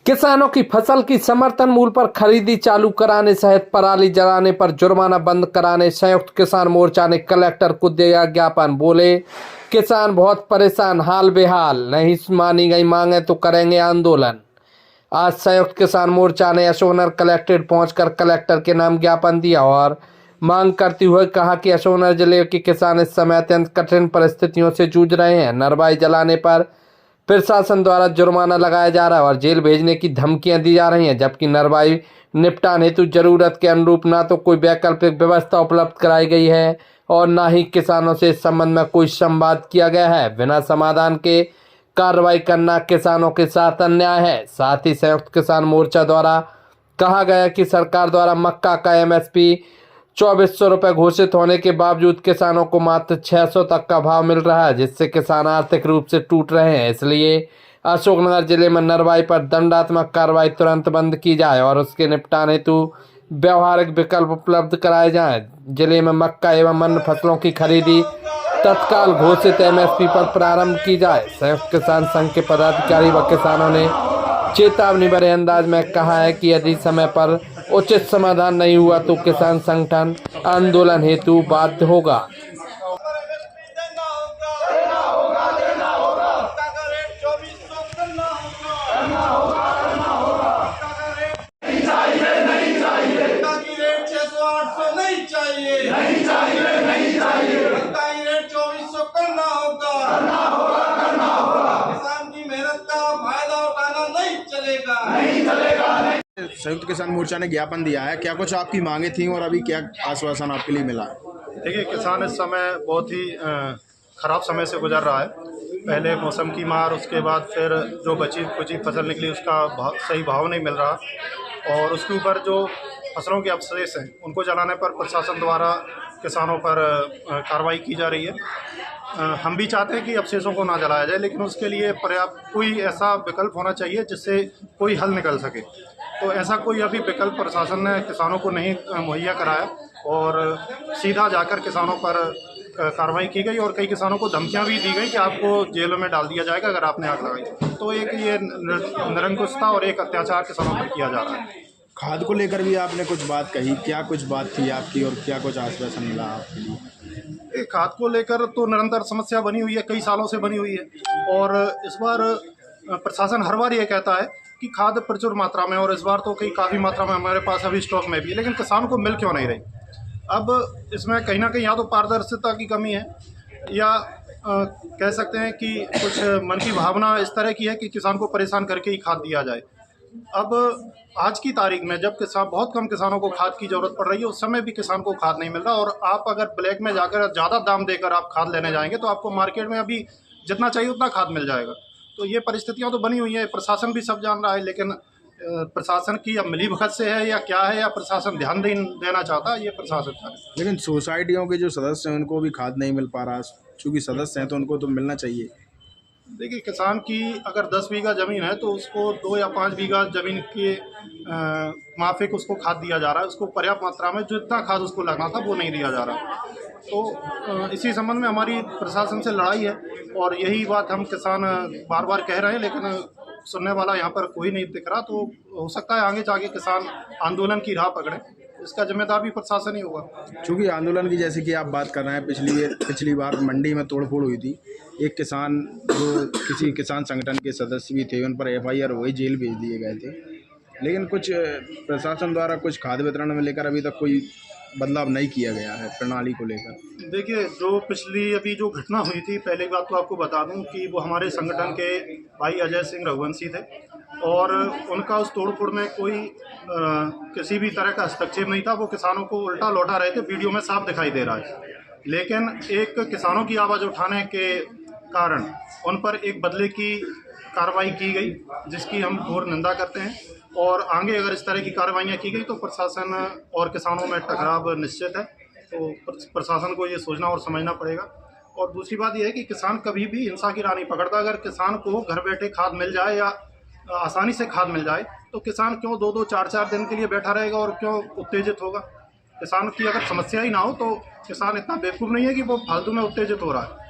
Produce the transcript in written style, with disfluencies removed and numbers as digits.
किसानों की फसल की समर्थन मूल्य पर खरीदी चालू कराने सहित पराली जलाने पर जुर्माना बंद कराने संयुक्त किसान मोर्चा ने कलेक्टर को दिया ज्ञापन। बोले, किसान बहुत परेशान, हाल बेहाल, नहीं मानी गई मांगे तो करेंगे आंदोलन। आज संयुक्त किसान मोर्चा ने अशोकनगर कलेक्ट्रेट पहुंचकर कलेक्टर के नाम ज्ञापन दिया और मांग करते हुए कहा कि अशोकनगर जिले के किसान इस समय अत्यंत कठिन परिस्थितियों से जूझ रहे हैं। नरवाई जलाने पर प्रशासन द्वारा जुर्माना लगाया जा रहा है और जेल भेजने की धमकियां दी जा रही हैं, जबकि नरवाई निपटान हेतु जरूरत के अनुरूप ना तो कोई वैकल्पिक व्यवस्था उपलब्ध कराई गई है और ना ही किसानों से इस संबंध में कोई संवाद किया गया है। बिना समाधान के कार्रवाई करना किसानों के साथ अन्याय है। साथ ही संयुक्त किसान मोर्चा द्वारा कहा गया कि सरकार द्वारा मक्का का एमएसपी 2400 रुपये घोषित होने के बावजूद किसानों को मात्र 600 तक का भाव मिल रहा है, जिससे किसान आर्थिक रूप से टूट रहे हैं। इसलिए अशोकनगर जिले में नरवाई पर दंडात्मक कार्रवाई तुरंत बंद की जाए और उसके निपटान हेतु व्यवहारिक विकल्प उपलब्ध कराए जाएं। जिले में मक्का एवं अन्य फसलों की खरीदी तत्काल घोषित एमएसपी पर प्रारंभ की जाए। संयुक्त किसान संघ के पदाधिकारी व किसानों ने चेतावनी भरे अंदाज में कहा है कि यदि समय पर उचित समाधान नहीं हुआ तो किसान संगठन आंदोलन हेतु बाध्य होगा। संयुक्त किसान मोर्चा ने ज्ञापन दिया है, क्या कुछ आपकी मांगे थी और अभी क्या आश्वासन आपके लिए मिला? देखिए, किसान इस समय बहुत ही ख़राब समय से गुजर रहा है। पहले मौसम की मार, उसके बाद फिर जो बची कुची फसल निकली उसका सही भाव नहीं मिल रहा और उसके ऊपर जो फसलों के अवशेष हैं उनको जलाने पर प्रशासन द्वारा किसानों पर कार्रवाई की जा रही है। हम भी चाहते हैं कि अवशेषों को ना जलाया जाए, लेकिन उसके लिए पर्याप्त कोई ऐसा विकल्प होना चाहिए जिससे कोई हल निकल सके। तो ऐसा कोई अभी विकल्प प्रशासन ने किसानों को नहीं मुहैया कराया और सीधा जाकर किसानों पर कार्रवाई की गई और कई किसानों को धमकियां भी दी गई कि आपको जेलों में डाल दिया जाएगा अगर आपने आग लगाई। तो एक ये निरंकुशता और एक अत्याचार किसानों पर किया जा रहा है। खाद को लेकर भी आपने कुछ बात कही, क्या कुछ बात थी आपकी और क्या कुछ आश्वासन मिला आपके लिए? खाद को लेकर तो निरंतर समस्या बनी हुई है, कई सालों से बनी हुई है और इस बार प्रशासन हर बार ये कहता है कि खाद प्रचुर मात्रा में, और इस बार तो काफ़ी मात्रा में हमारे पास अभी स्टॉक में भी है, लेकिन किसानों को मिल क्यों नहीं रही? अब इसमें कहीं ना कहीं या तो पारदर्शिता की कमी है या कह सकते हैं कि कुछ मन की भावना इस तरह की है कि किसान को परेशान करके ही खाद दिया जाए। अब आज की तारीख में जब बहुत कम किसानों को खाद की ज़रूरत पड़ रही है, उस समय भी किसान को खाद नहीं मिल रहा और आप अगर ब्लैक में जाकर ज़्यादा दाम देकर आप खाद लेने जाएंगे तो आपको मार्केट में अभी जितना चाहिए उतना खाद मिल जाएगा। तो ये परिस्थितियां तो बनी हुई हैं, प्रशासन भी सब जान रहा है, लेकिन प्रशासन की अब मिलीभगत से है या क्या है, या प्रशासन ध्यान देना चाहता है, ये प्रशासन का है। लेकिन सोसाइटियों के जो सदस्य हैं उनको भी खाद नहीं मिल पा रहा, चूँकि सदस्य हैं तो उनको तो मिलना चाहिए। देखिए, किसान की अगर 10 बीघा ज़मीन है तो उसको 2 या 5 बीघा ज़मीन के माफिक उसको खाद दिया जा रहा है। उसको पर्याप्त मात्रा में जितना खाद उसको लगना था वो नहीं दिया जा रहा। तो इसी संबंध में हमारी प्रशासन से लड़ाई है और यही बात हम किसान बार बार कह रहे हैं, लेकिन सुनने वाला यहाँ पर कोई नहीं दिख रहा। तो हो सकता है आगे जाके किसान आंदोलन की राह पकड़े, इसका जिम्मेदार भी प्रशासन ही होगा। चूँकि आंदोलन की जैसे कि आप बात कर रहे हैं, पिछली बार मंडी में तोड़फोड़ हुई थी, एक किसान जो किसी किसान संगठन के सदस्य भी थे उन पर FIR हुई, जेल भेज दिए गए थे, लेकिन कुछ प्रशासन द्वारा कुछ खाद्य वितरण में लेकर अभी तक कोई बदलाव नहीं किया गया है प्रणाली को लेकर। देखिए, जो पिछली अभी जो घटना हुई थी, पहले बात तो आपको बता दूं कि वो हमारे संगठन के भाई अजय सिंह रघुवंशी थे और उनका उस तोड़फोड़ में कोई किसी भी तरह का हस्तक्षेप नहीं था। वो किसानों को उल्टा लौटा रहे थे, वीडियो में साफ दिखाई दे रहा है। लेकिन एक किसानों की आवाज़ उठाने के कारण उन पर एक बदले की कार्रवाई की गई, जिसकी हम घोर निंदा करते हैं और आगे अगर इस तरह की कार्रवाइयाँ की गई तो प्रशासन और किसानों में टकराव निश्चित है। तो प्रशासन को ये सोचना और समझना पड़ेगा। और दूसरी बात यह है कि किसान कभी भी हिंसा की राह नहीं पकड़ता। अगर किसान को घर बैठे खाद मिल जाए या आसानी से खाद मिल जाए तो किसान क्यों 2-2, 4-4 दिन के लिए बैठा रहेगा और क्यों उत्तेजित होगा? किसान की अगर समस्या ही ना हो तो किसान इतना बेवकूफ़ नहीं है कि वो फालतू में उत्तेजित हो रहा है।